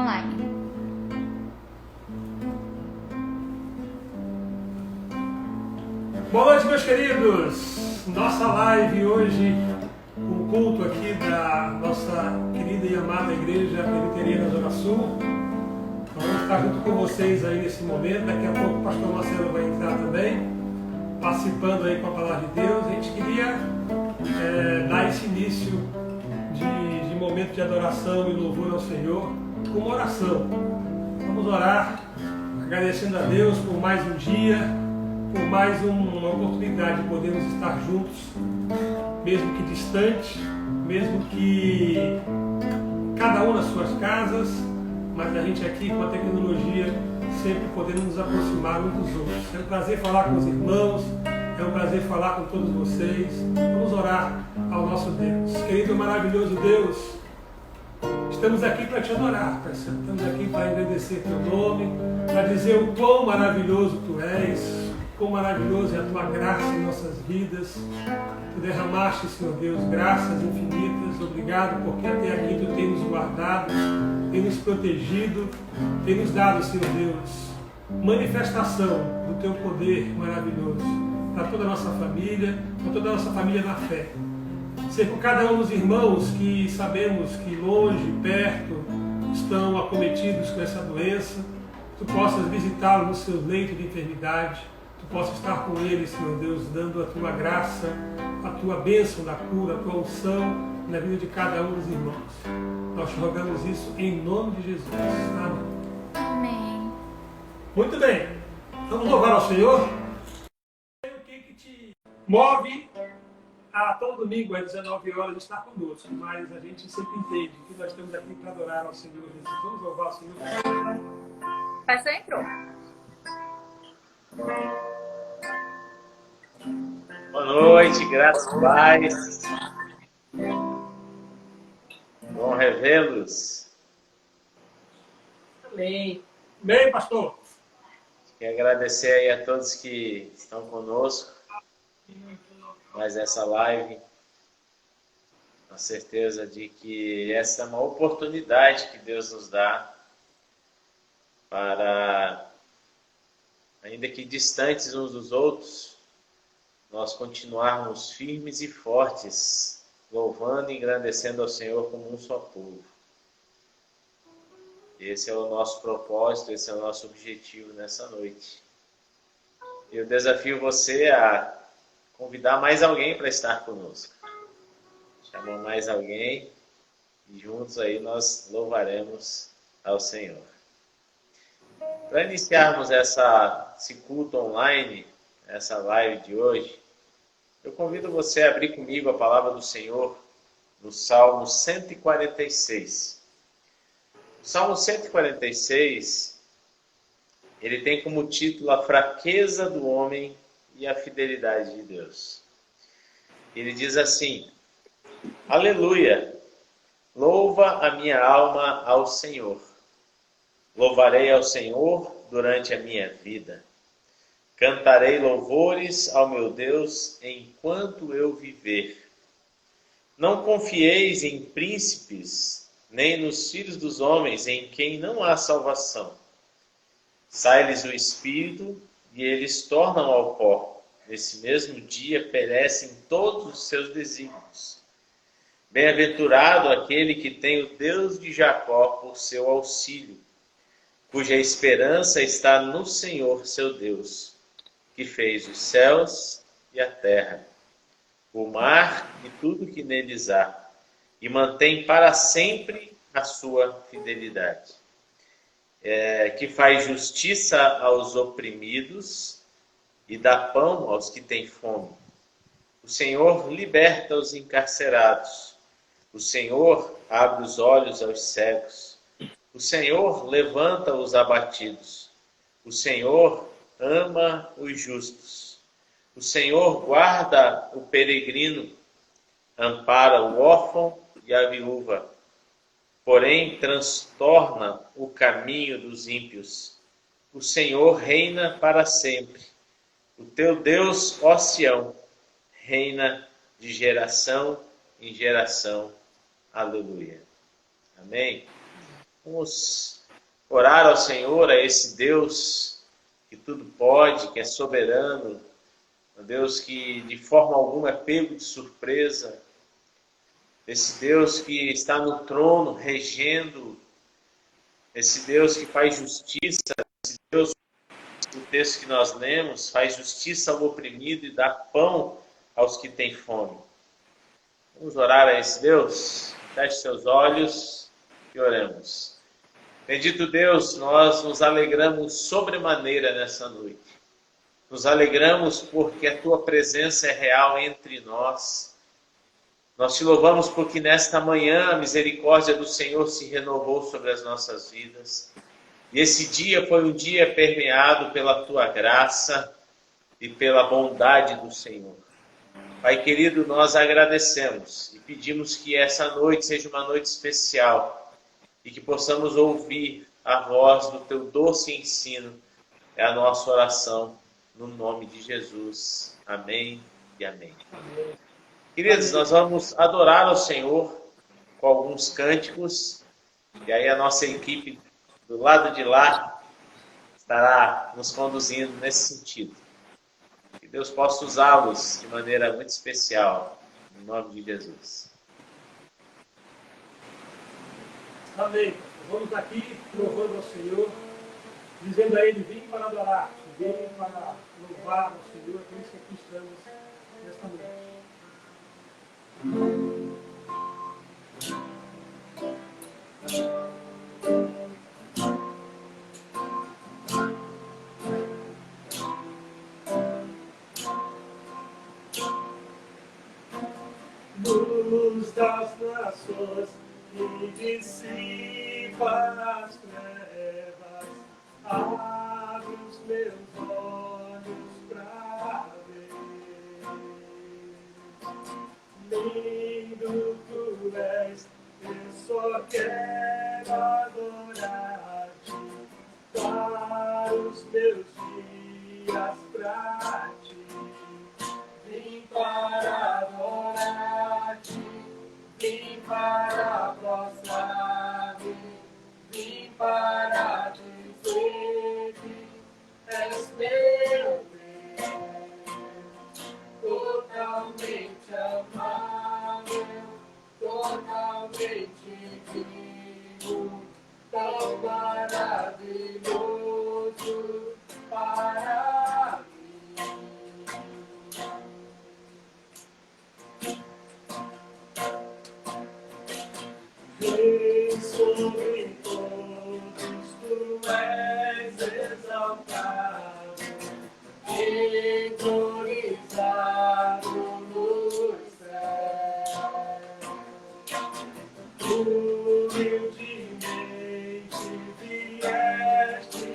Online. Boa noite, meus queridos! Nossa live hoje, o culto aqui da nossa querida e amada Igreja Presbiteriana Zona Sul. Nós vamos estar junto com vocês aí nesse momento. Daqui a pouco o pastor Marcelo vai entrar também, participando aí com a palavra de Deus. A gente queria dar esse início de momento de adoração e louvor ao Senhor com uma oração. Vamos orar, agradecendo a Deus por mais um dia, por mais uma oportunidade de podermos estar juntos, mesmo que distante, mesmo que cada um nas suas casas, mas a gente aqui com a tecnologia sempre podendo nos aproximar uns dos outros. É um prazer falar com os irmãos, é um prazer falar com todos vocês. Vamos orar ao nosso Deus. Querido maravilhoso Deus, estamos aqui para te adorar, Pai Santo. Estamos aqui para agradecer teu nome, para dizer o quão maravilhoso tu és, quão maravilhosa é a tua graça em nossas vidas. Tu derramaste, Senhor Deus, graças infinitas. Obrigado porque até aqui tu tem nos guardado, tem nos protegido, tem nos dado, Senhor Deus, manifestação do teu poder maravilhoso para toda a nossa família, para toda a nossa família na fé. Ser por cada um dos irmãos que sabemos que longe, perto, estão acometidos com essa doença, tu possas visitá-los nos seus leitos de enfermidade, tu possas estar com eles, Senhor Deus, dando a tua graça, a tua bênção da cura, a tua unção na vida de cada um dos irmãos. Nós te rogamos isso em nome de Jesus. Amém. Amém. Muito bem. Vamos louvar ao Senhor. O que te move a todo domingo às 19 horas estar conosco, mas a gente sempre entende que nós estamos aqui para adorar ao Senhor Jesus. Vamos louvar ao Senhor. Pastor entrou. Boa noite, graças a paz. Bom revê-los. Amém. Bem, pastor. Quero agradecer aí a todos que estão conosco mais essa live. Com a certeza de que essa é uma oportunidade que Deus nos dá para, ainda que distantes uns dos outros, nós continuarmos firmes e fortes, louvando e engrandecendo ao Senhor como um só povo. Esse é o nosso propósito, esse é o nosso objetivo nessa noite. Eu desafio você a convidar mais alguém para estar conosco. Chama mais alguém e juntos aí nós louvaremos ao Senhor. Para iniciarmos esse culto online, essa live de hoje, eu convido você a abrir comigo a palavra do Senhor no Salmo 146. O Salmo 146, ele tem como título a fraqueza do homem e a fidelidade de Deus. Ele diz assim: Aleluia! Louva a minha alma ao Senhor. Louvarei ao Senhor durante a minha vida. Cantarei louvores ao meu Deus enquanto eu viver. Não confieis em príncipes, nem nos filhos dos homens, em quem não há salvação. Sai-lhes o espírito e eles tornam ao pó. Nesse mesmo dia perecem todos os seus desígnios. Bem-aventurado aquele que tem o Deus de Jacó por seu auxílio, cuja esperança está no Senhor seu Deus, que fez os céus e a terra, o mar e tudo que neles há, e mantém para sempre a sua fidelidade. Que faz justiça aos oprimidos e dá pão aos que têm fome. O Senhor liberta os encarcerados. O Senhor abre os olhos aos cegos. O Senhor levanta os abatidos. O Senhor ama os justos. O Senhor guarda o peregrino, ampara o órfão e a viúva. Porém, transtorna o caminho dos ímpios. O Senhor reina para sempre. O teu Deus, ó Sião, reina de geração em geração. Aleluia. Amém? Vamos orar ao Senhor, a esse Deus que tudo pode, que é soberano, um Deus que de forma alguma é pego de surpresa, esse Deus que está no trono regendo, esse Deus que faz justiça, esse Deus, o texto que nós lemos, faz justiça ao oprimido e dá pão aos que têm fome. Vamos orar a esse Deus? Feche seus olhos e oremos. Bendito Deus, nós nos alegramos sobremaneira nessa noite. Nos alegramos porque a Tua presença é real entre nós. Nós te louvamos porque nesta manhã a misericórdia do Senhor se renovou sobre as nossas vidas. E esse dia foi um dia permeado pela Tua graça e pela bondade do Senhor. Pai querido, nós agradecemos e pedimos que essa noite seja uma noite especial e que possamos ouvir a voz do Teu doce ensino. É a nossa oração, no nome de Jesus. Amém e amém. Queridos, nós vamos adorar ao Senhor com alguns cânticos, e aí a nossa equipe do lado de lá estará nos conduzindo nesse sentido. Que Deus possa usá-los de maneira muito especial, em nome de Jesus. Amém. Vamos aqui louvando ao Senhor, dizendo a Ele: vim para adorar, vim para louvar ao Senhor, por isso que aqui estamos nesta noite. Luz das nações que dissipa as trevas, abre os meus olhos pra ver. Lindo tu és, eu só quero adorar-te, dar os meus dias pra ti. Vim para adorar-te, vim para prostrar-me, vim para dizer que és meu Deus, totalmente amável, totalmente digno, tão maravilhoso para mim. Vem sobre todos, tu és exaltado, entronisado nos céus. Humildemente vieste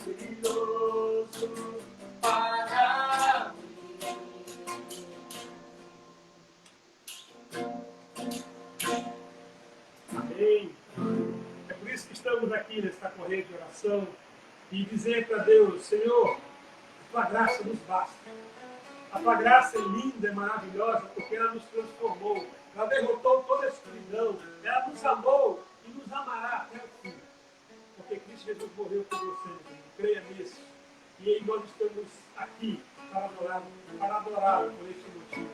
maravilhoso para mim. Amém. É por isso que estamos aqui nesta corrente de oração e dizer para Deus, Senhor, a tua graça nos basta. A tua graça é linda, é maravilhosa, porque ela nos transformou. Ela derrotou toda a escuridão. Ela nos amou e nos amará até o fim. Porque Cristo Jesus morreu por você. Creia nisso. E aí nós estamos aqui para adorá-lo por este motivo.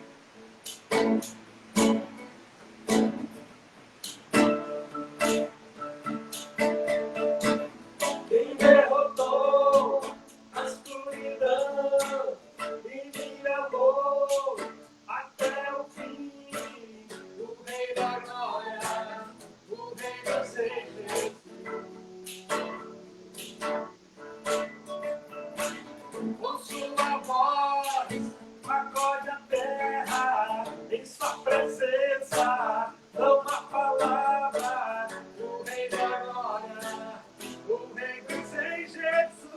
Quem derrotou a escuridão e me amou até o fim, o Rei da Glória, o Rei dos Reis. Com sua voz, sacode a terra, em sua presença, não há palavra, o Rei da Glória, o Rei dos Reis, Jesus.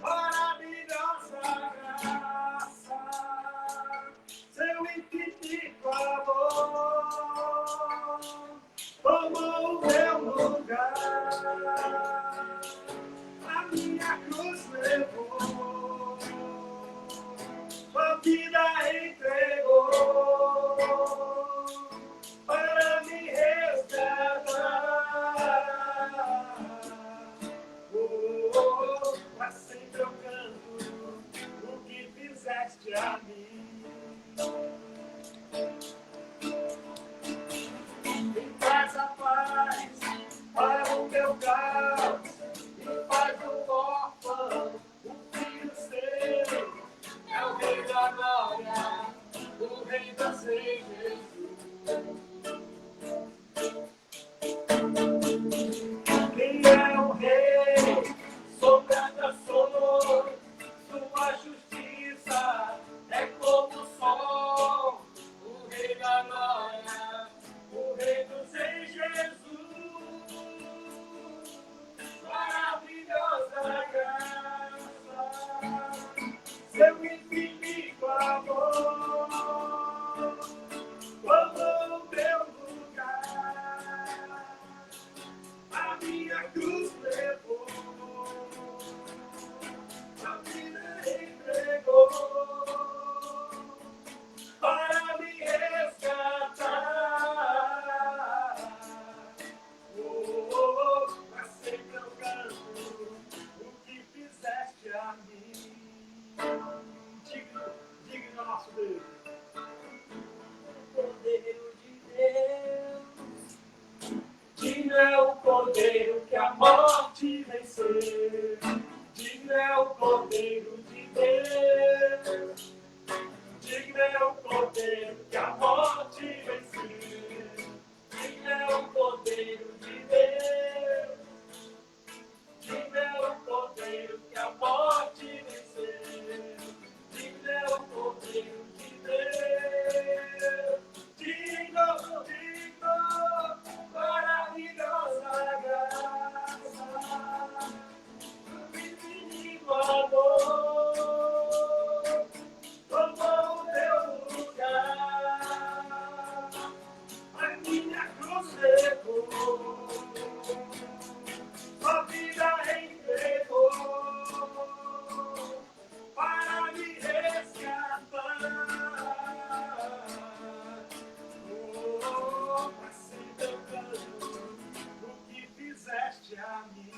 Maravilhosa graça, seu infinito amor, tomou o meu lugar, a minha cruz levou, sua vida entregou, para me resgatar. Mas sempre eu canto o que fizeste a mim. Quem traz a paz para o meu caos e faz o órfão o filho seu. É o Rei da Glória, o Rei das Reis, Jesus. Quem é o Rei sobre as nações? Sua justiça é como o sol. O Rei da Glória, o Rei dos Reis, Jesus. Maravilhosa graça, seu infinito amor, tomou o meu lugar, a minha cruz levou, a vida entregou, para me resgatar. Mas sempre eu canto o que fizeste a mim. Digno nosso Deus. Cordeiro de Deus, digno é o Cordeiro que a morte venceu. Digno é o Cordeiro de Deus, digno é o Cordeiro que a morte venceu. Digno é o Cordeiro de Deus, digno é o Cordeiro que a morte venceu. Digno é o Cordeiro de Deus, digno, maravilhosa graça, do infinito amor, tomou o meu lugar, a minha cruz levou, sua vida entregou, para me resgatar. Assim eu canto o que fizeste a mim.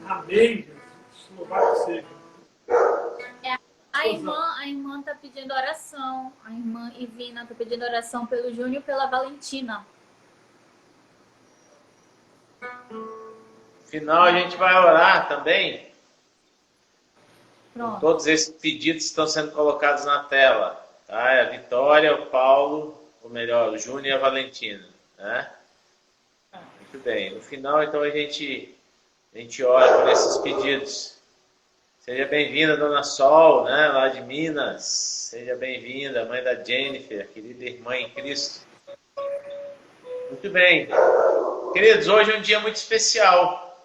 Amém, Jesus. Louvado seja. A irmã tá pedindo oração. A irmã Ivina tá pedindo oração pelo Júnior e pela Valentina. No final a gente vai orar também. Pronto. Todos esses pedidos estão sendo colocados na tela. Tá? É a Vitória, o Paulo, ou melhor, o Júnior e a Valentina. Né? Muito bem. No final, então, a gente ora por esses pedidos. Seja bem-vinda, Dona Sol, né, lá de Minas. Seja bem-vinda, mãe da Jennifer, querida irmã em Cristo. Muito bem. Queridos, hoje é um dia muito especial.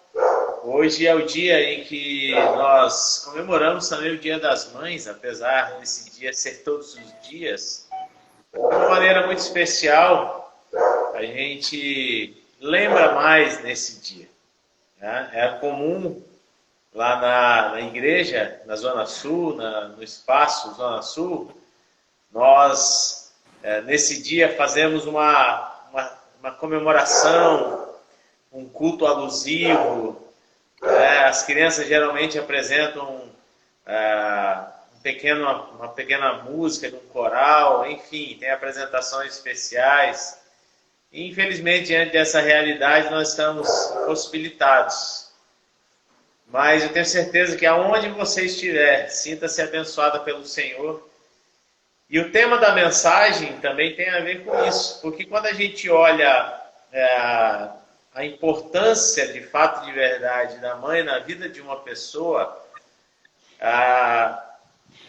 Hoje é o dia em que nós comemoramos também o Dia das Mães, apesar desse dia ser todos os dias. De uma maneira muito especial, a gente lembra mais nesse dia. Né? É comum lá na igreja, na Zona Sul, no espaço Zona Sul, nós nesse dia fazemos uma comemoração, um culto alusivo. As crianças geralmente apresentam uma pequena música de um coral, enfim, tem apresentações especiais. E, infelizmente, diante dessa realidade, nós estamos possibilitados. Mas eu tenho certeza que aonde você estiver, sinta-se abençoada pelo Senhor. E o tema da mensagem também tem a ver com isso, porque quando a gente olha a importância de fato de verdade da mãe na vida de uma pessoa,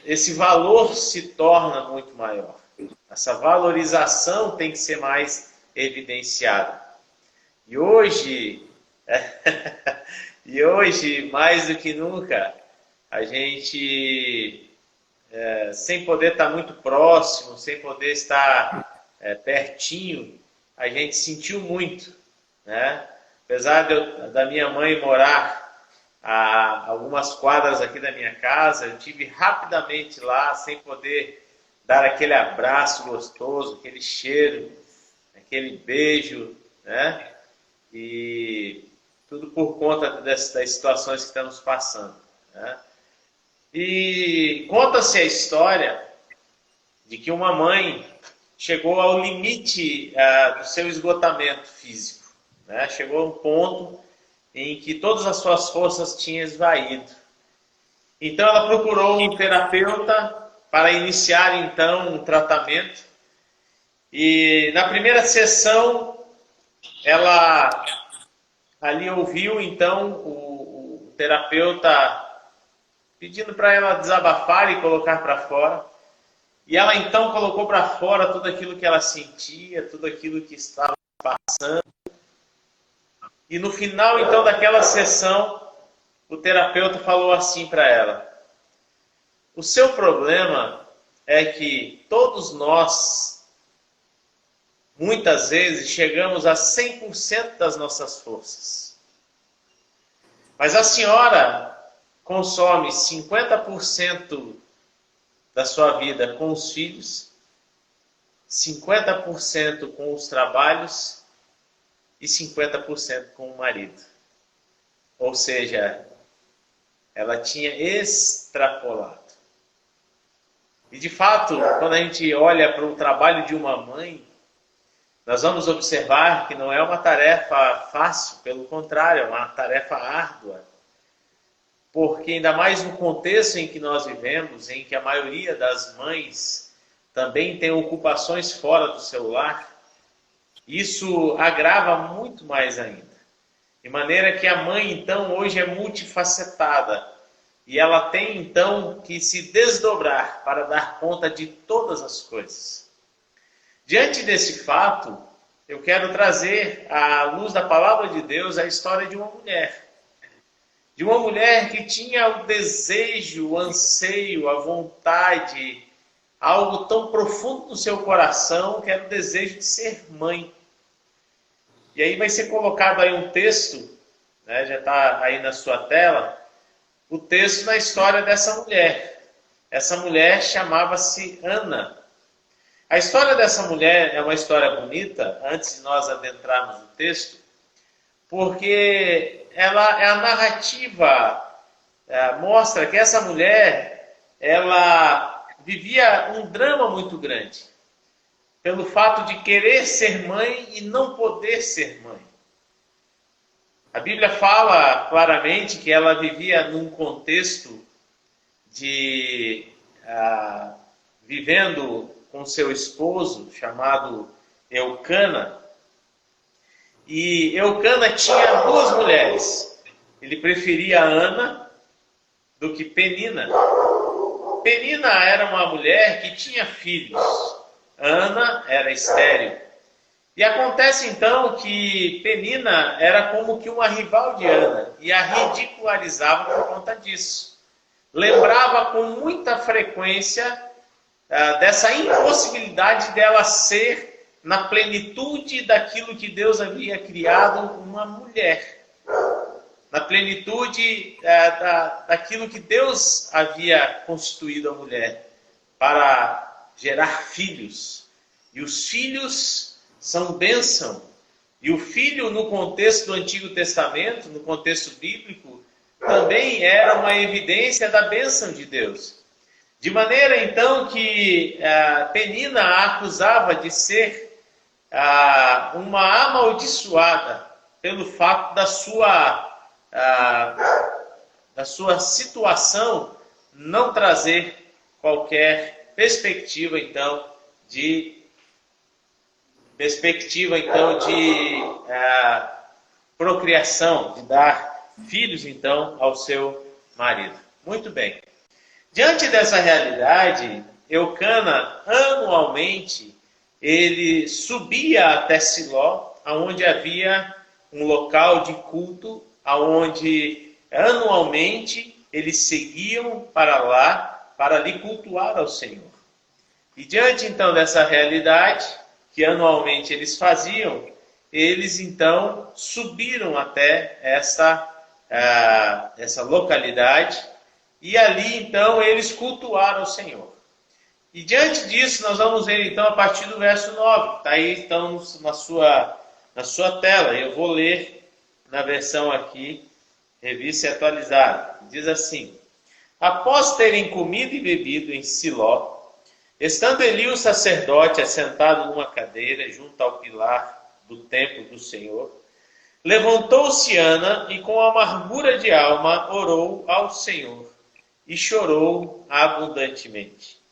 esse valor se torna muito maior. Essa valorização tem que ser mais evidenciada. E hoje, mais do que nunca, a gente, sem poder estar muito próximo, sem poder estar pertinho, a gente sentiu muito, né? Apesar da minha mãe morar a algumas quadras aqui da minha casa, eu tive rapidamente lá, sem poder dar aquele abraço gostoso, aquele cheiro, aquele beijo, né? E tudo por conta das situações que estamos passando, né? E conta-se a história de que uma mãe chegou ao limite do seu esgotamento físico, né? Chegou a um ponto em que todas as suas forças tinham esvaído. Então ela procurou um terapeuta para iniciar então um tratamento. E na primeira sessão ela ali ouviu então o terapeuta pedindo para ela desabafar e colocar para fora. E ela então colocou para fora tudo aquilo que ela sentia, tudo aquilo que estava passando. E no final então daquela sessão, o terapeuta falou assim para ela: o seu problema é que todos nós, muitas vezes, chegamos a 100% das nossas forças. Mas a senhora consome 50% da sua vida com os filhos, 50% com os trabalhos e 50% com o marido. Ou seja, ela tinha extrapolado. E de fato, quando a gente olha para o trabalho de uma mãe, nós vamos observar que não é uma tarefa fácil, pelo contrário, é uma tarefa árdua. Porque ainda mais no contexto em que nós vivemos, em que a maioria das mães também tem ocupações fora do seu lar, isso agrava muito mais ainda. De maneira que a mãe, então, hoje é multifacetada. E ela tem, então, que se desdobrar para dar conta de todas as coisas. Diante desse fato, eu quero trazer à luz da palavra de Deus a história de uma mulher. De uma mulher que tinha o desejo, o anseio, a vontade, algo tão profundo no seu coração, que era o desejo de ser mãe. E aí vai ser colocado aí um texto, né, já está aí na sua tela, o texto na história dessa mulher. Essa mulher chamava-se Ana. A história dessa mulher é uma história bonita, antes de nós adentrarmos no texto, porque a narrativa mostra que essa mulher, ela vivia um drama muito grande, pelo fato de querer ser mãe e não poder ser mãe. A Bíblia fala claramente que ela vivia num contexto de vivendo com seu esposo, chamado Eucana. E Eucana tinha duas mulheres. Ele preferia Ana do que Penina. Penina era uma mulher que tinha filhos. Ana era estéril. E acontece então que Penina era como que uma rival de Ana e a ridicularizava por conta disso. Lembrava com muita frequência dessa impossibilidade dela ser, na plenitude daquilo que Deus havia criado, uma mulher. Na plenitude daquilo que Deus havia constituído a mulher para gerar filhos. E os filhos são bênção. E o filho, no contexto do Antigo Testamento, no contexto bíblico, também era uma evidência da bênção de Deus. De maneira, então, que Penina a acusava de ser uma amaldiçoada pelo fato da sua situação não trazer qualquer perspectiva, então, de procriação, de dar filhos, então, ao seu marido. Muito bem. Diante dessa realidade, Eucana, anualmente, ele subia até Siló, onde havia um local de culto, onde anualmente eles seguiam para lá, para lhe cultuar ao Senhor. E diante, então, dessa realidade, que anualmente eles faziam, eles, então, subiram até essa localidade, e ali, então, eles cultuaram o Senhor. E diante disso, nós vamos ver, então, a partir do verso 9. Está aí, então, na sua tela. Eu vou ler na versão aqui, revista e atualizada. Diz assim: após terem comido e bebido em Siló, estando Eli o sacerdote assentado numa cadeira junto ao pilar do templo do Senhor, levantou-se Ana e com amargura de alma orou ao Senhor e chorou abundantemente.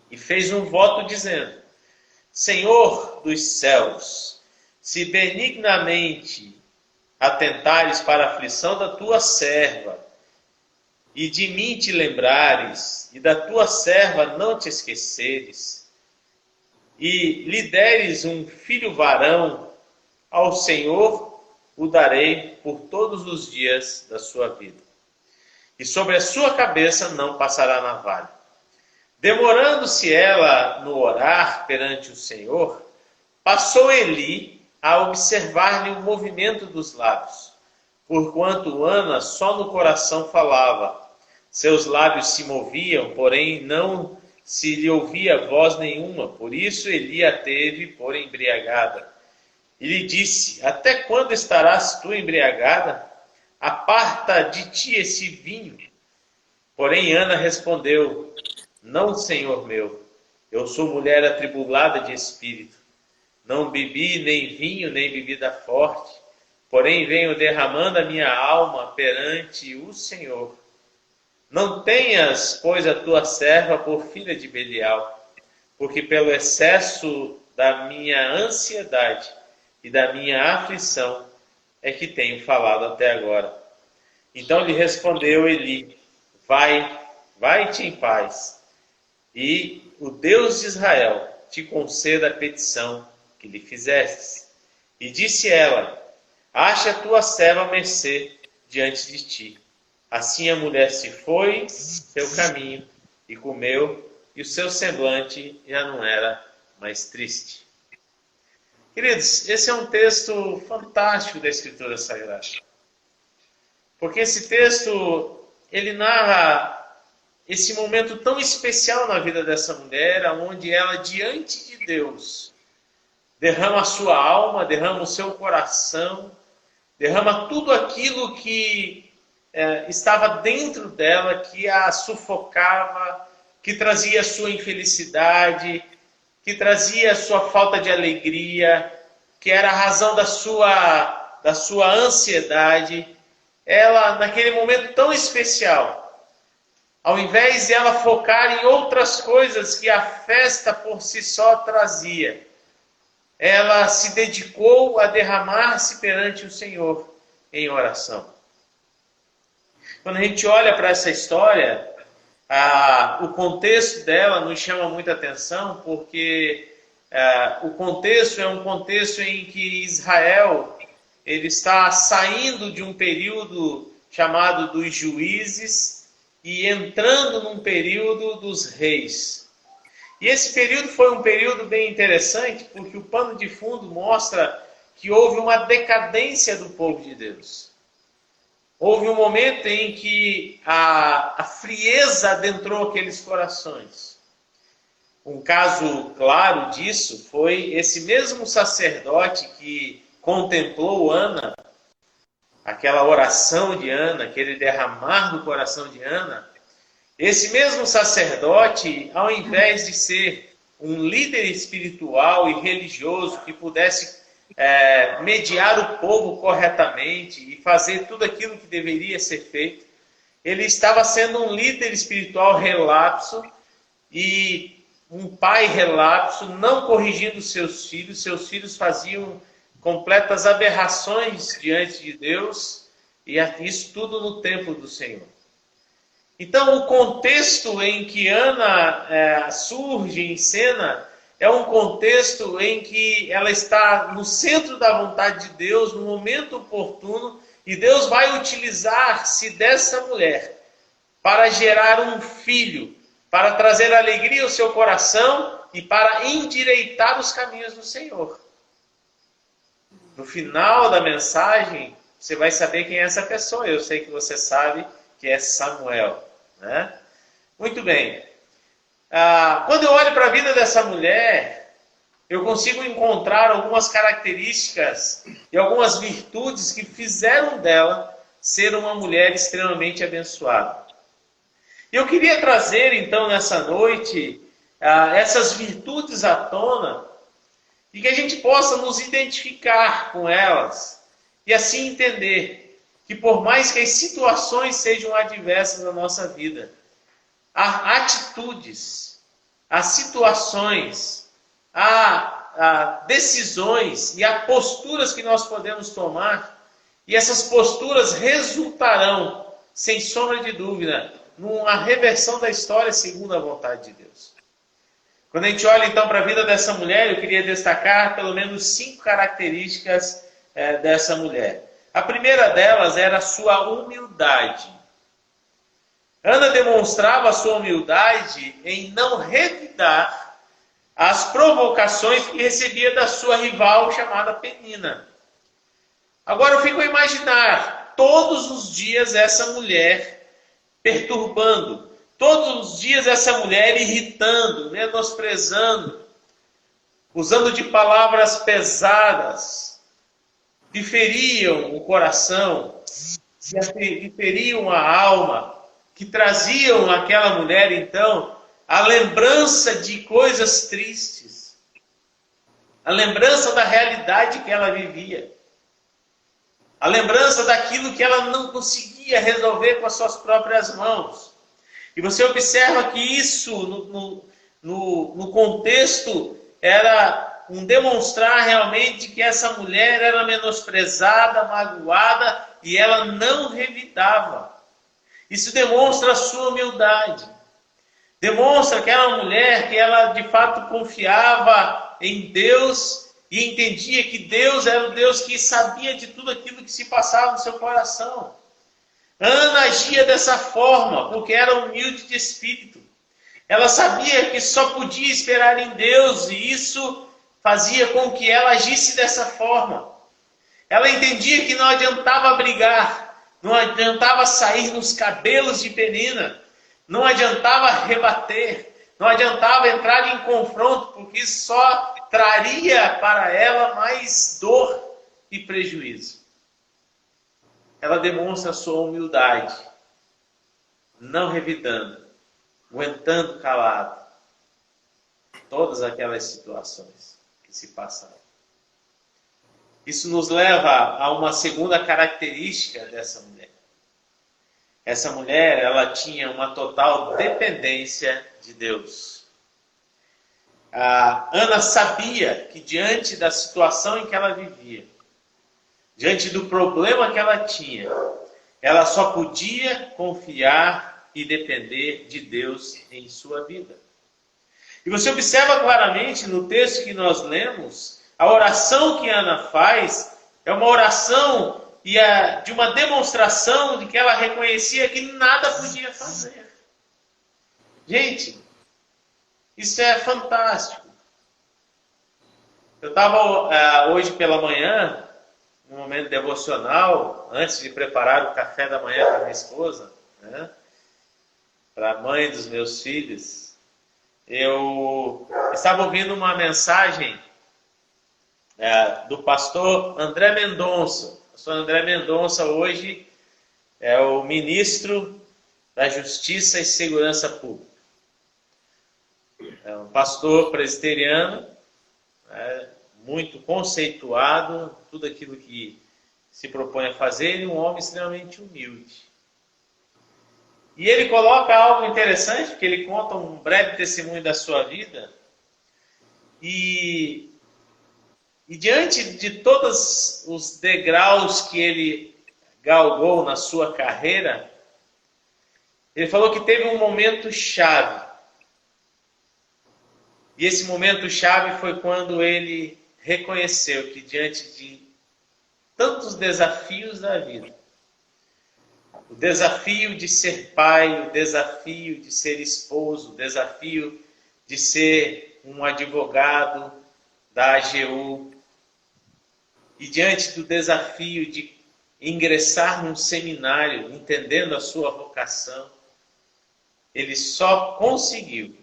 E fez um voto dizendo: Senhor dos céus, se benignamente atentares para a aflição da tua serva, e de mim te lembrares, e da tua serva não te esqueceres, e lhe deres um filho varão, ao Senhor o darei por todos os dias da sua vida. E sobre a sua cabeça não passará navalha. Demorando-se ela no orar perante o Senhor, passou Eli a observar-lhe o movimento dos lábios, porquanto Ana só no coração falava. Seus lábios se moviam, porém não se lhe ouvia voz nenhuma, por isso Eli a teve por embriagada. E lhe disse: até quando estarás tu embriagada? Aparta de ti esse vinho. Porém Ana respondeu: não, Senhor meu, eu sou mulher atribulada de espírito. Não bebi nem vinho, nem bebida forte, porém venho derramando a minha alma perante o Senhor. Não tenhas, pois, a tua serva por filha de Belial, porque pelo excesso da minha ansiedade e da minha aflição é que tenho falado até agora. Então lhe respondeu Eli: vai-te em paz, e o Deus de Israel te conceda a petição que lhe fizestes. E disse ela: acha a tua serva mercê diante de ti. Assim a mulher se foi seu caminho e comeu, e o seu semblante já não era mais triste. Queridos, esse é um texto fantástico da Escritura Sagrada. Porque esse texto, ele narra esse momento tão especial na vida dessa mulher, onde ela, diante de Deus, derrama a sua alma, derrama o seu coração, derrama tudo aquilo que estava dentro dela, que a sufocava, que trazia a sua infelicidade, que trazia a sua falta de alegria, que era a razão da sua ansiedade. Ela, naquele momento tão especial, ao invés de ela focar em outras coisas que a festa por si só trazia, ela se dedicou a derramar-se perante o Senhor em oração. quando a gente olha para essa história, o contexto dela nos chama muita atenção, porque o contexto é um contexto em que Israel ele está saindo de um período chamado dos juízes e entrando num período dos reis. E esse período foi um período bem interessante, porque o pano de fundo mostra que houve uma decadência do povo de Deus. Houve um momento em que a frieza adentrou aqueles corações. Um caso claro disso foi esse mesmo sacerdote que contemplou Ana, aquela oração de Ana, aquele derramar do coração de Ana. Esse mesmo sacerdote, ao invés de ser um líder espiritual e religioso que pudesse mediar o povo corretamente e fazer tudo aquilo que deveria ser feito, ele estava sendo um líder espiritual relapso e um pai relapso, não corrigindo seus filhos faziam completas aberrações diante de Deus, e isso tudo no templo do Senhor. Então, o contexto em que Ana surge em cena é um contexto em que ela está no centro da vontade de Deus, no momento oportuno, e Deus vai utilizar-se dessa mulher para gerar um filho, para trazer alegria ao seu coração e para endireitar os caminhos do Senhor. No final da mensagem, você vai saber quem é essa pessoa. Eu sei que você sabe que é Samuel, né? Muito bem. Quando eu olho para a vida dessa mulher, eu consigo encontrar algumas características e algumas virtudes que fizeram dela ser uma mulher extremamente abençoada. E eu queria trazer, então, nessa noite, essas virtudes à tona e que a gente possa nos identificar com elas e assim entender que por mais que as situações sejam adversas na nossa vida, há atitudes, há situações, há decisões e há posturas que nós podemos tomar, e essas posturas resultarão, sem sombra de dúvida, numa reversão da história segundo a vontade de Deus. Quando a gente olha então para a vida dessa mulher, eu queria destacar pelo menos 5 características dessa mulher. A primeira delas era a sua humildade. Ana demonstrava a sua humildade em não revidar as provocações que recebia da sua rival chamada Penina. Agora eu fico a imaginar todos os dias essa mulher perturbando, todos os dias essa mulher irritando, menosprezando, usando de palavras pesadas, que feriam o coração, que feriam a alma, que traziam àquela mulher, então, a lembrança de coisas tristes, a lembrança da realidade que ela vivia, a lembrança daquilo que ela não conseguia resolver com as suas próprias mãos. E você observa que isso, no contexto, era um demonstrar realmente que essa mulher era menosprezada, magoada, e ela não revidava. Isso demonstra a sua humildade. Demonstra que era uma mulher que ela de fato confiava em Deus e entendia que Deus era o Deus que sabia de tudo aquilo que se passava no seu coração. Ana agia dessa forma porque era humilde de espírito. Ela sabia que só podia esperar em Deus e isso fazia com que ela agisse dessa forma. Ela entendia que não adiantava brigar, não adiantava sair nos cabelos de Penina, não adiantava rebater, não adiantava entrar em confronto, porque isso só traria para ela mais dor e prejuízo. Ela demonstra a sua humildade, não revidando, aguentando calado todas aquelas situações que se passaram. Isso nos leva a uma segunda característica dessa mulher. Essa mulher, ela tinha uma total dependência de Deus. A Ana sabia que diante da situação em que ela vivia, diante do problema que ela tinha, ela só podia confiar e depender de Deus em sua vida. E você observa claramente no texto que nós lemos, a oração que Ana faz é uma oração de uma demonstração de que ela reconhecia que nada podia fazer. Gente, isso é fantástico. Eu estava hoje pela manhã, num momento devocional, antes de preparar o café da manhã para minha esposa, né, para a mãe dos meus filhos, eu estava ouvindo uma mensagem do pastor André Mendonça. O pastor André Mendonça hoje é o ministro da Justiça e Segurança Pública. É um pastor presbiteriano, muito conceituado, tudo aquilo que se propõe a fazer, e um homem extremamente humilde. E ele coloca algo interessante, porque ele conta um breve testemunho da sua vida, e diante de todos os degraus que ele galgou na sua carreira, ele falou que teve um momento chave. E esse momento chave foi quando ele reconheceu que diante de tantos desafios da vida, o desafio de ser pai, o desafio de ser esposo, o desafio de ser um advogado da AGU, e diante do desafio de ingressar num seminário, entendendo a sua vocação, ele só conseguiu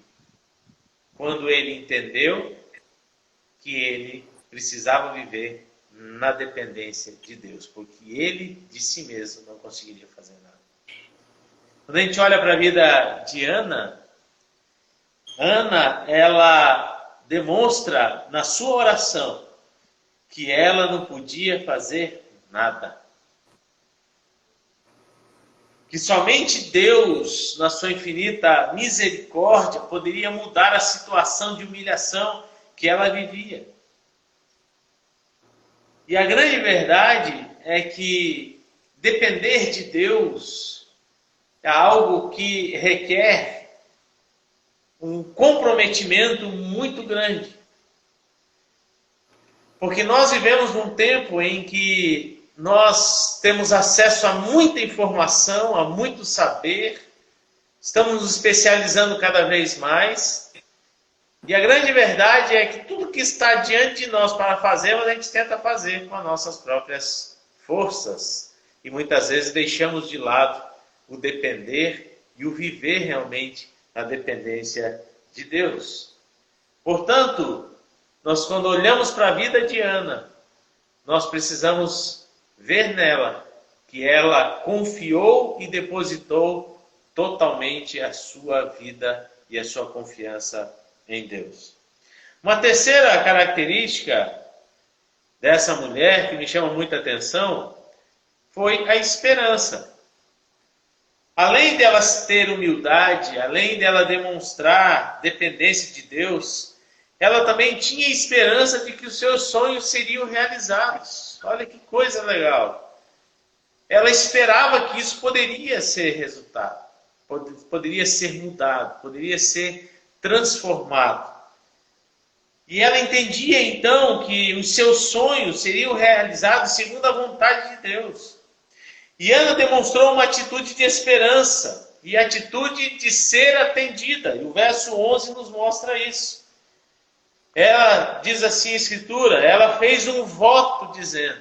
quando ele entendeu que ele precisava viver na dependência de Deus, porque ele de si mesmo não conseguiria fazer nada. Quando a gente olha para a vida de Ana, ela demonstra na sua oração que ela não podia fazer nada. Que somente Deus, na sua infinita misericórdia, poderia mudar a situação de humilhação que ela vivia. E a grande verdade é que depender de Deus é algo que requer um comprometimento muito grande. Porque nós vivemos num tempo em que nós temos acesso a muita informação, a muito saber, estamos nos especializando cada vez mais, e a grande verdade é que tudo que está diante de nós para fazermos, a gente tenta fazer com as nossas próprias forças, e muitas vezes deixamos de lado o depender e o viver realmente na dependência de Deus. Portanto, nós quando olhamos para a vida de Ana, nós precisamos ver nela que ela confiou e depositou totalmente a sua vida e a sua confiança em Deus. Uma terceira característica dessa mulher que me chama muita atenção foi a esperança. Além dela ter humildade, além dela demonstrar dependência de Deus, ela também tinha esperança de que os seus sonhos seriam realizados. Olha que coisa legal. Ela esperava que isso poderia ser resultado, poderia ser mudado, poderia ser transformado. E ela entendia então que os seus sonhos seriam realizados segundo a vontade de Deus. E Ana demonstrou uma atitude de esperança e atitude de ser atendida. E o verso 11 nos mostra isso. Ela diz assim a Escritura, ela fez um voto dizendo,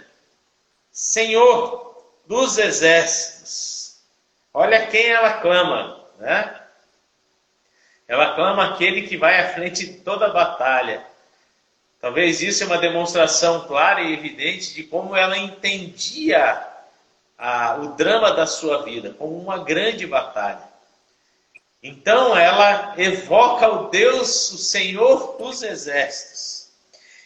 Senhor dos exércitos. Olha quem ela clama, né? Ela clama aquele que vai à frente de toda a batalha. Talvez isso é uma demonstração clara e evidente de como ela entendia o drama da sua vida, como uma grande batalha. Então ela evoca o Deus, o Senhor dos exércitos.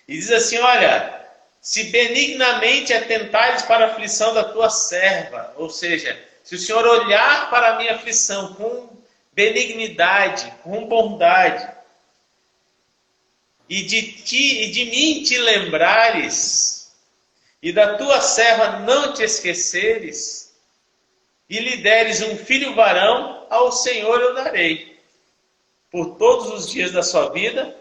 E diz assim, olha, se benignamente atentares para a aflição da tua serva, ou seja, se o Senhor olhar para a minha aflição com benignidade, com bondade, e de mim te lembrares, e da tua serva não te esqueceres, e lhe deres um filho varão, ao Senhor eu darei, por todos os dias da sua vida,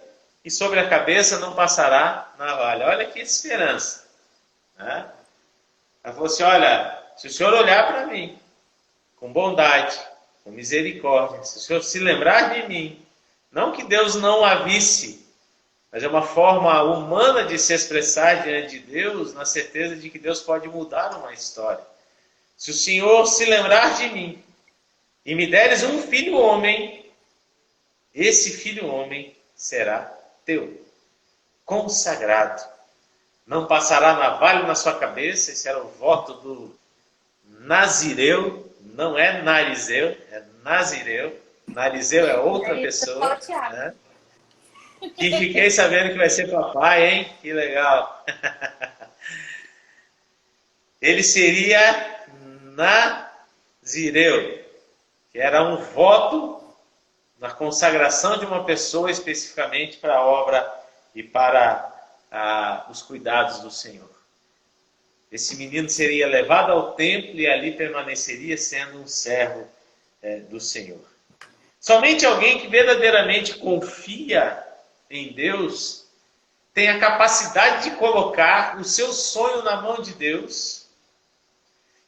e sobre a cabeça não passará navalha. Olha que esperança. Né? Ela falou assim, olha, se o Senhor olhar para mim, com bondade, com misericórdia, se o Senhor se lembrar de mim, não que Deus não a visse, mas é uma forma humana de se expressar diante de Deus, na certeza de que Deus pode mudar uma história. Se o Senhor se lembrar de mim e me deres um filho homem, esse filho homem será teu, consagrado. Não passará navalha na sua cabeça. Esse era o voto do Nazireu, não é Narizeu, é Nazireu. Narizeu é outra pessoa. Né? Que fiquei sabendo que vai ser papai, hein? Que legal. Ele seria Nazireu, que era um voto na consagração de uma pessoa especificamente para a obra e para os cuidados do Senhor. Esse menino seria levado ao templo e ali permaneceria sendo um servo do Senhor. Somente alguém que verdadeiramente confia em Deus tem a capacidade de colocar o seu sonho na mão de Deus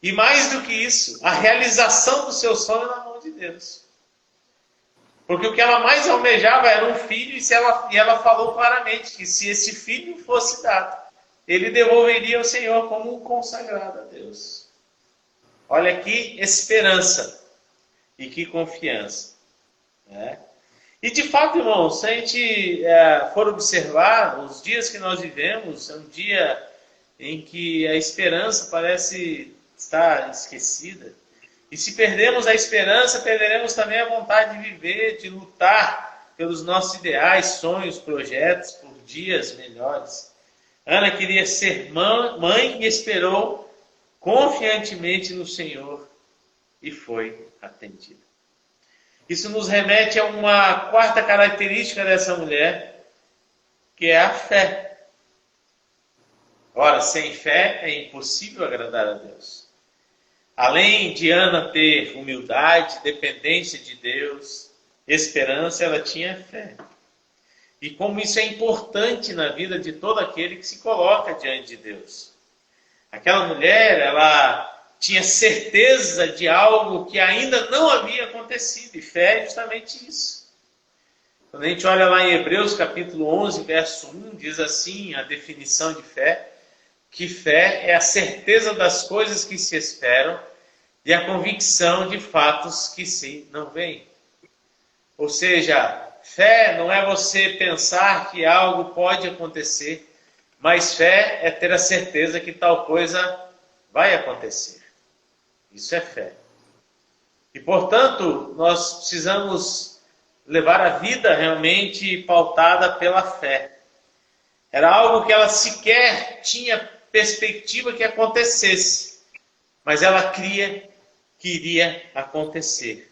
e, mais do que isso, a realização do seu sonho na mão de Deus. Porque o que ela mais almejava era um filho, e ela falou claramente que se esse filho fosse dado, ele devolveria ao Senhor como um consagrado a Deus. Olha que esperança e que confiança. Né? E de fato, irmãos, se a gente for observar, os dias que nós vivemos, é um dia em que a esperança parece estar esquecida. E se perdemos a esperança, perderemos também a vontade de viver, de lutar pelos nossos ideais, sonhos, projetos, por dias melhores. Ana queria ser mãe e esperou confiantemente no Senhor e foi atendida. Isso nos remete a uma quarta característica dessa mulher, que é a fé. Ora, sem fé é impossível agradar a Deus. Além de Ana ter humildade, dependência de Deus, esperança, ela tinha fé. E como isso é importante na vida de todo aquele que se coloca diante de Deus. Aquela mulher, ela tinha certeza de algo que ainda não havia acontecido. E fé é justamente isso. Quando a gente olha lá em Hebreus capítulo 11, verso 1, diz assim a definição de fé, que fé é a certeza das coisas que se esperam e a convicção de fatos que se não veem. Ou seja, fé não é você pensar que algo pode acontecer, mas fé é ter a certeza que tal coisa vai acontecer. Isso é fé. E, portanto, nós precisamos levar a vida realmente pautada pela fé. Era algo que ela sequer tinha perspectiva que acontecesse, mas ela cria que iria acontecer.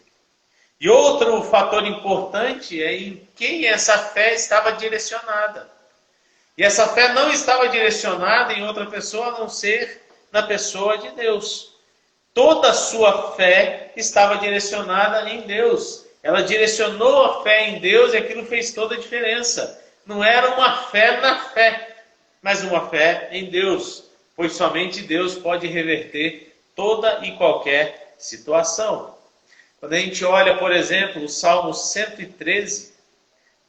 E outro fator importante é em quem essa fé estava direcionada. E essa fé não estava direcionada em outra pessoa a não ser na pessoa de Deus. Toda a sua fé estava direcionada em Deus. Ela direcionou a fé em Deus e aquilo fez toda a diferença. Não era uma fé na fé, mas uma fé em Deus, pois somente Deus pode reverter toda e qualquer situação. Quando a gente olha, por exemplo, o Salmo 113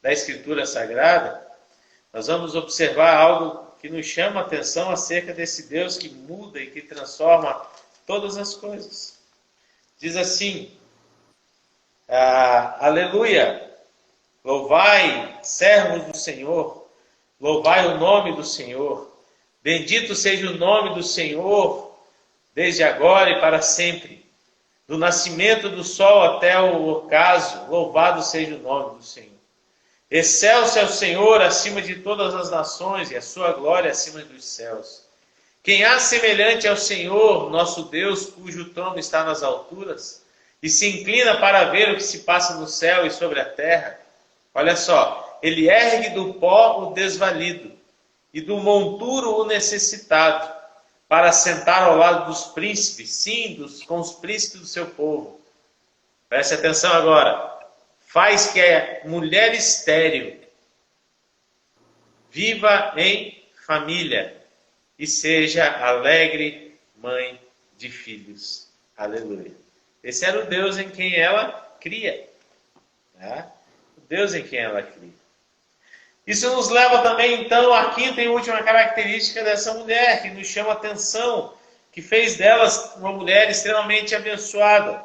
da Escritura Sagrada, nós vamos observar algo que nos chama a atenção acerca desse Deus que muda e que transforma todas as coisas. Diz assim, aleluia, louvai, servos do Senhor, louvai o nome do Senhor, bendito seja o nome do Senhor, desde agora e para sempre. Do nascimento do sol até o ocaso, louvado seja o nome do Senhor. Excelso é o Senhor acima de todas as nações, e a sua glória acima dos céus. Quem há semelhante ao Senhor, nosso Deus, cujo trono está nas alturas, e se inclina para ver o que se passa no céu e sobre a terra? Olha só, ele ergue do pó o desvalido, e do monturo o necessitado, para sentar ao lado dos príncipes, sim, com os príncipes do seu povo. Preste atenção agora. Faz que a mulher estéril viva em família e seja alegre mãe de filhos. Aleluia. Esse era o Deus em quem ela cria. Né? O Deus em quem ela cria. Isso nos leva também, então, à quinta e última característica dessa mulher, que nos chama a atenção, que fez delas uma mulher extremamente abençoada,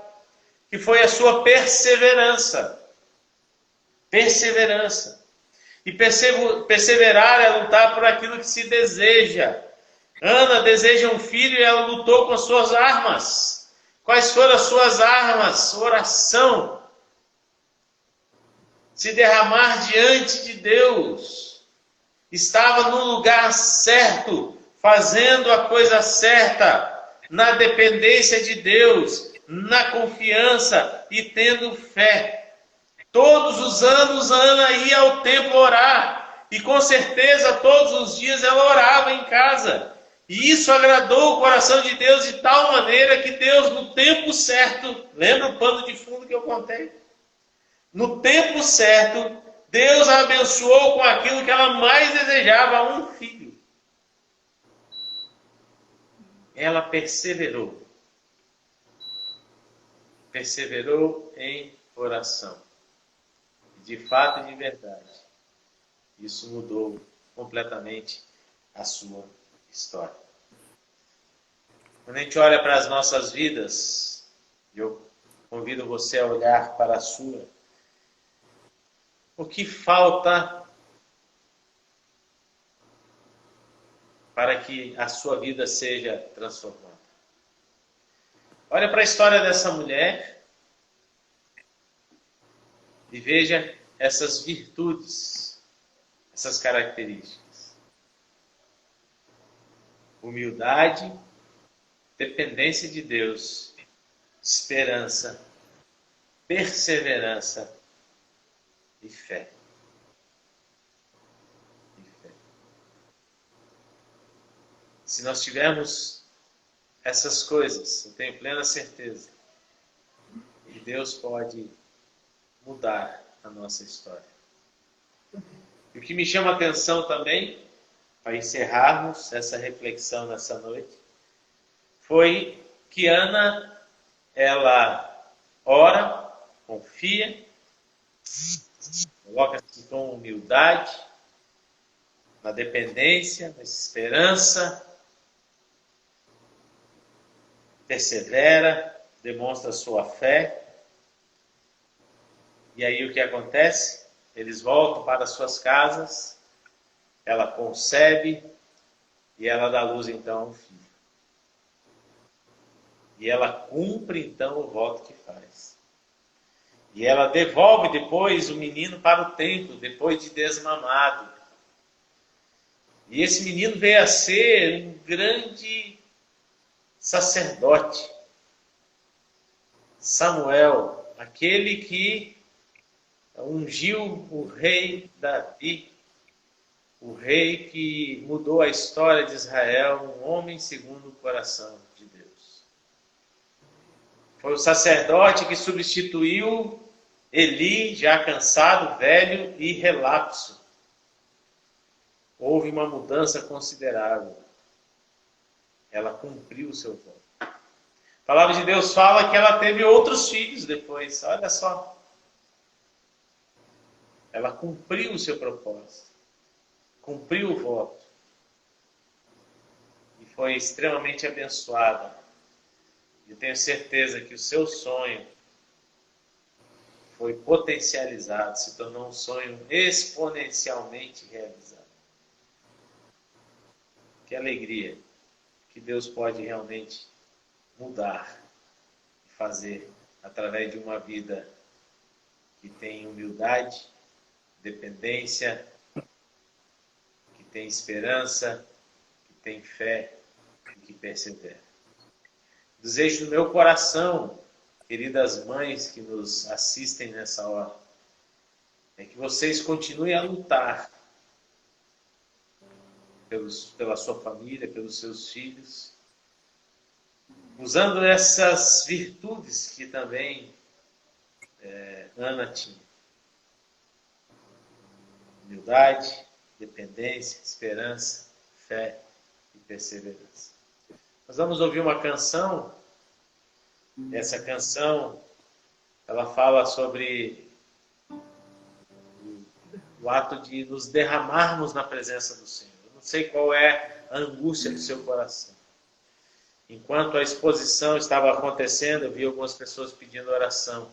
que foi a sua perseverança. Perseverança. E perseverar é lutar por aquilo que se deseja. Ana deseja um filho e ela lutou com as suas armas. Quais foram as suas armas? Oração. Se derramar diante de Deus. Estava no lugar certo, fazendo a coisa certa, na dependência de Deus, na confiança e tendo fé. Todos os anos Ana ia ao templo orar, e com certeza todos os dias ela orava em casa. E isso agradou o coração de Deus de tal maneira que Deus, no tempo certo, lembra o pano de fundo que eu contei? No tempo certo, Deus a abençoou com aquilo que ela mais desejava, um filho. Ela perseverou. Perseverou em oração. De fato e de verdade. Isso mudou completamente a sua história. Quando a gente olha para as nossas vidas, eu convido você a olhar para a sua. O que falta para que a sua vida seja transformada? Olha para a história dessa mulher e veja essas virtudes, essas características. Humildade, dependência de Deus, esperança, perseverança e fé. Se nós tivermos essas coisas, eu tenho plena certeza que Deus pode mudar a nossa história. E o que me chama a atenção também, para encerrarmos essa reflexão nessa noite, foi que Ana, ela ora, confia, coloca-se com humildade, na dependência, na esperança, persevera, demonstra sua fé. E aí o que acontece? Eles voltam para suas casas, ela concebe e ela dá luz então a um filho. E ela cumpre então o voto que faz. E ela devolve depois o menino para o templo, depois de desmamado. E esse menino veio a ser um grande sacerdote. Samuel, aquele que ungiu o rei Davi, o rei que mudou a história de Israel, um homem segundo o coração de Deus. Foi o sacerdote que substituiu Eli, já cansado, velho e relapso. Houve uma mudança considerável. Ela cumpriu o seu voto. A palavra de Deus fala que ela teve outros filhos depois. Olha só. Ela cumpriu o seu propósito. Cumpriu o voto. E foi extremamente abençoada. Eu tenho certeza que o seu sonho foi potencializado, se tornou um sonho exponencialmente realizado. Que alegria que Deus pode realmente mudar e fazer através de uma vida que tem humildade, dependência, que tem esperança, que tem fé e que persevera. Desejo do meu coração, queridas mães que nos assistem nessa hora, é que vocês continuem a lutar pela sua família, pelos seus filhos, usando essas virtudes que também Ana tinha. Humildade, dependência, esperança, fé e perseverança. Nós vamos ouvir uma canção. Essa canção, ela fala sobre o ato de nos derramarmos na presença do Senhor. Eu não sei qual é a angústia do seu coração. Enquanto a exposição estava acontecendo, eu vi algumas pessoas pedindo oração.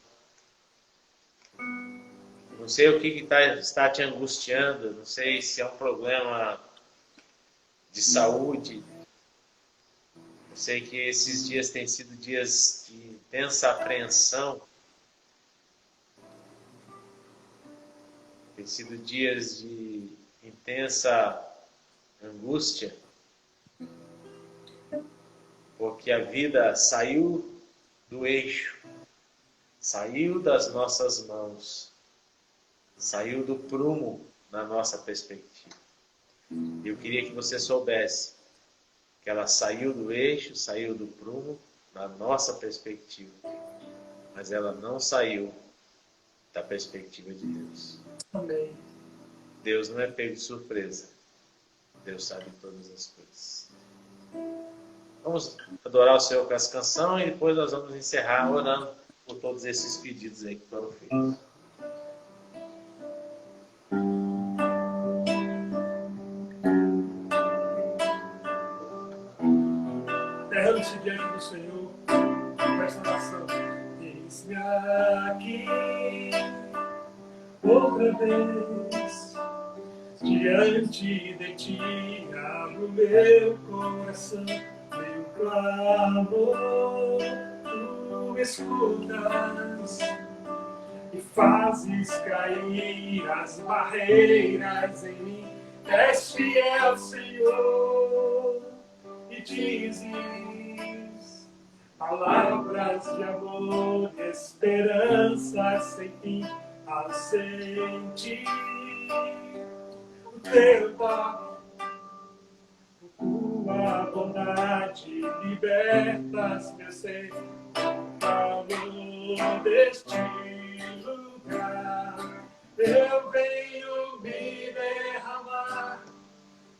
Não sei o que está te angustiando, não sei se é um problema de saúde. Eu sei que esses dias têm sido dias de intensa apreensão. Têm sido dias de intensa angústia. Porque a vida saiu do eixo, saiu das nossas mãos, saiu do prumo na nossa perspectiva. Eu queria que você soubesse que ela saiu do eixo, saiu do prumo na nossa perspectiva, mas ela não saiu da perspectiva de Deus. Amém. Deus não é pego de surpresa. Deus sabe todas as coisas. Vamos adorar o Senhor com essa canção e depois nós vamos encerrar orando por todos esses pedidos aí que foram feitos. Derrame-se diante do Senhor com esta oração. Eis-me aqui outra vez diante de ti, abro meu coração, meu clamor, tu escutas e fazes cair as barreiras em mim. És fiel, Senhor, e dizes palavras de amor, de esperança sem fim. Ao sentir o teu toque, tua bondade libertas meu ser, calor deste lugar. Eu venho me derramar,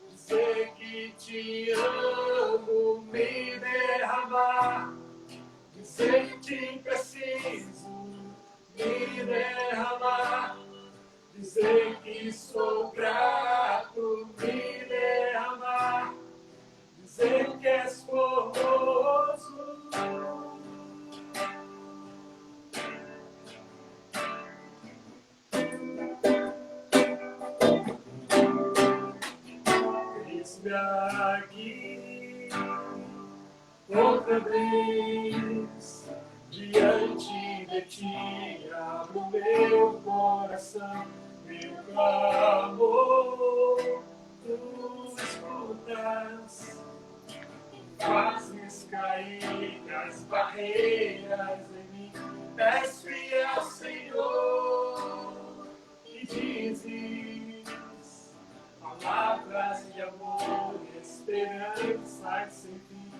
dizer que te amo, me derramar, dizer que te preciso, me derramar, dizer que sou grato, me derramar, dizer que és formoso. Eis-me aqui outra vez diante de ti, abro meu coração, meu clamor, tu escutas, fazes cair as barreiras em mim. És fiel, Senhor, e dizes palavras de amor, esperança sem fim.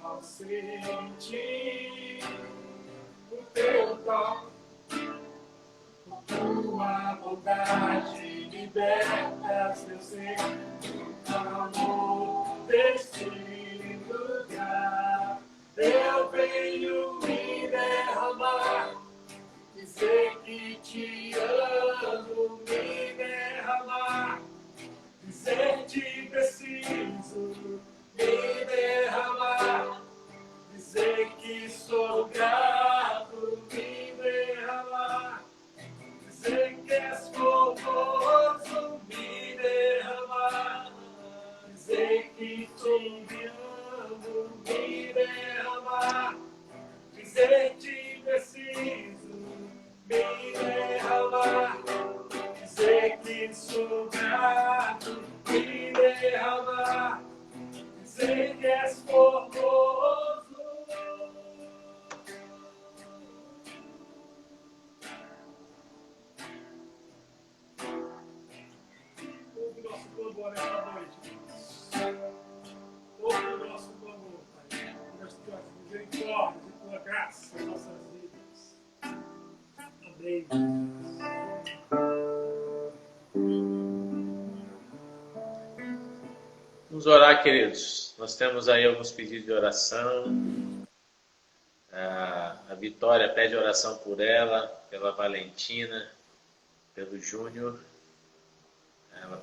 Ao sentir o teu toque, tua bondade libertas meu ser, o calor deste lugar. Eu venho me derramar, dizer que te amo, me derramar, dizer que preciso, me derramar, dizer que sou grato, me derramar, dizer que és formoso, me derramar, dizer que te amo, me derramar, dizer que preciso, me derramar, dizer que sou grato, me derramar, dizer que és formoso. Ouve o nosso clamor esta noite. Ouve o nosso clamor, Pai. Nós te orar, queridos. Nós temos aí alguns pedidos de oração. A Vitória pede oração por ela, pela Valentina, pelo Júnior. Ela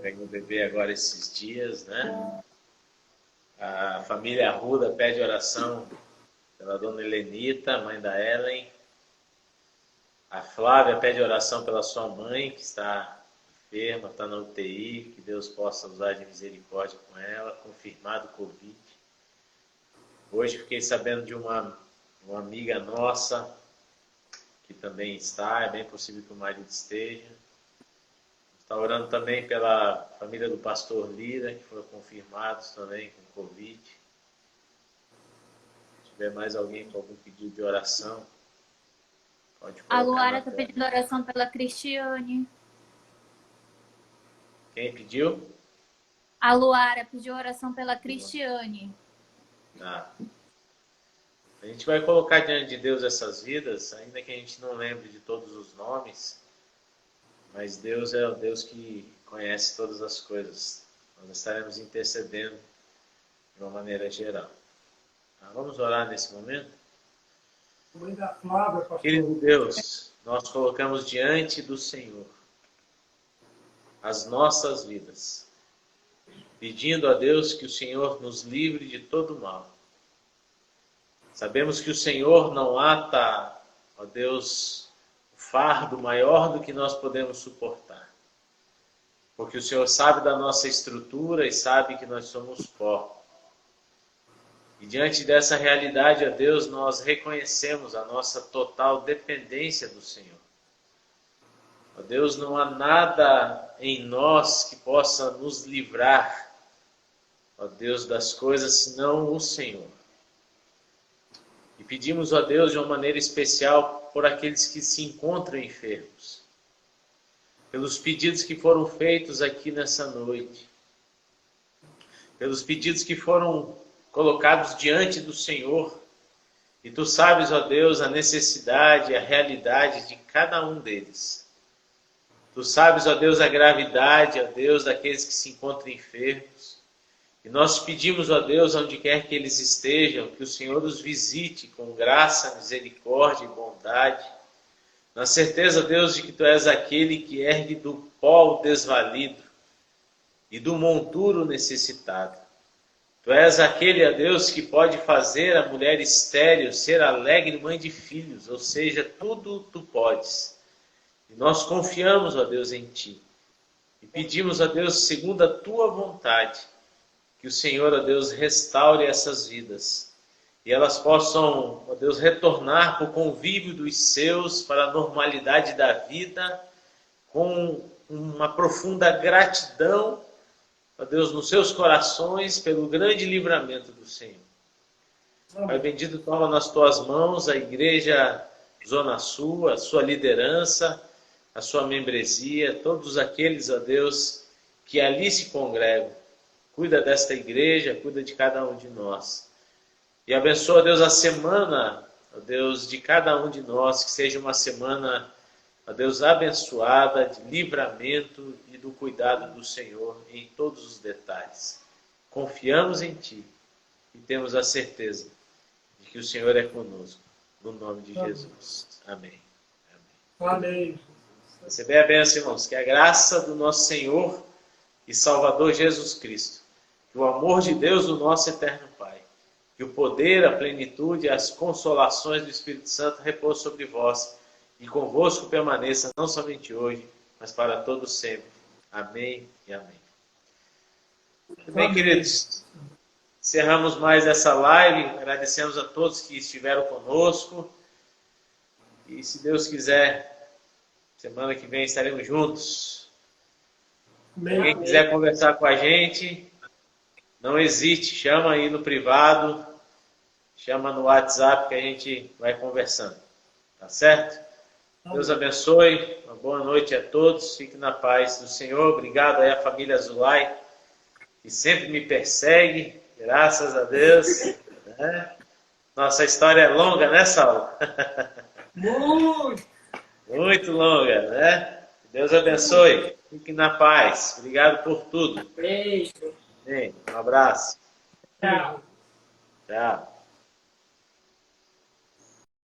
pegou o bebê agora esses dias, né? A família Arruda pede oração pela dona Helenita, mãe da Ellen. A Flávia pede oração pela sua mãe, que está enferma, está na UTI, que Deus possa usar de misericórdia com ela, confirmado Covid. Hoje fiquei sabendo de uma amiga nossa, que também está, é bem possível que o marido esteja. Está orando também pela família do pastor Lira, que foram confirmados também com Covid. Se tiver mais alguém com algum pedido de oração, pode colocar. A Luara na está tela. pedindo oração pela Cristiane. Quem pediu? A Luara pediu oração pela Cristiane. Ah. A gente vai colocar diante de Deus essas vidas, ainda que a gente não lembre de todos os nomes, mas Deus é o Deus que conhece todas as coisas. Nós estaremos intercedendo de uma maneira geral. Vamos orar nesse momento? Mãe da Flávia, pastor. Querido Deus, nós colocamos diante do Senhor as nossas vidas, pedindo a Deus que o Senhor nos livre de todo mal. Sabemos que o Senhor não ata, ó Deus, o fardo maior do que nós podemos suportar. Porque o Senhor sabe da nossa estrutura e sabe que nós somos pó. E diante dessa realidade, ó Deus, nós reconhecemos a nossa total dependência do Senhor. Ó Deus, não há nada em nós que possa nos livrar, ó Deus, das coisas, senão o Senhor. E pedimos, ó Deus, de uma maneira especial por aqueles que se encontram enfermos, pelos pedidos que foram feitos aqui nessa noite, pelos pedidos que foram colocados diante do Senhor. E Tu sabes, ó Deus, a necessidade, a realidade de cada um deles. Tu sabes, ó Deus, a gravidade, ó Deus, daqueles que se encontram enfermos. E nós pedimos, ó Deus, onde quer que eles estejam, que o Senhor os visite com graça, misericórdia e bondade. Na certeza, Deus, de que Tu és aquele que ergue do pó o desvalido e do monturo necessitado. Tu és aquele, ó Deus, que pode fazer a mulher estéril ser alegre mãe de filhos, ou seja, tudo Tu podes. E nós confiamos, ó Deus, em Ti. E pedimos, ó Deus, segundo a Tua vontade, que o Senhor, ó Deus, restaure essas vidas. E elas possam, ó Deus, retornar para o convívio dos seus, para a normalidade da vida, com uma profunda gratidão, ó Deus, nos seus corações, pelo grande livramento do Senhor. Pai bendito, toma nas Tuas mãos a Igreja Zona Sul, a sua liderança, a sua membresia, todos aqueles, ó Deus, que ali se congregam. Cuida desta igreja, cuida de cada um de nós. E abençoa, Deus, a semana, ó Deus, de cada um de nós, que seja uma semana, ó Deus, abençoada, de livramento e do cuidado do Senhor em todos os detalhes. Confiamos em Ti e temos a certeza de que o Senhor é conosco. No nome de Jesus. Amém. Amém. Receber a bênção, irmãos. Que a graça do nosso Senhor e Salvador Jesus Cristo, que o amor de Deus, o nosso eterno Pai, que o poder, a plenitude e as consolações do Espírito Santo repousem sobre vós e convosco permaneça não somente hoje, mas para todos sempre. Amém e amém. Bem, queridos, encerramos mais essa live. Agradecemos a todos que estiveram conosco. E se Deus quiser, semana que vem estaremos juntos. Se alguém quiser conversar com a gente, não hesite, chama aí no privado, chama no WhatsApp que a gente vai conversando. Tá certo? Deus abençoe, uma boa noite a todos, fique na paz do Senhor. Obrigado aí à família Zulay, que sempre me persegue, graças a Deus. Né? Nossa história é longa, né, Saulo? Muito. Muito longa, né? Deus abençoe. Fique na paz. Obrigado por tudo. Beijo. Bem, um abraço. Tchau. Tchau.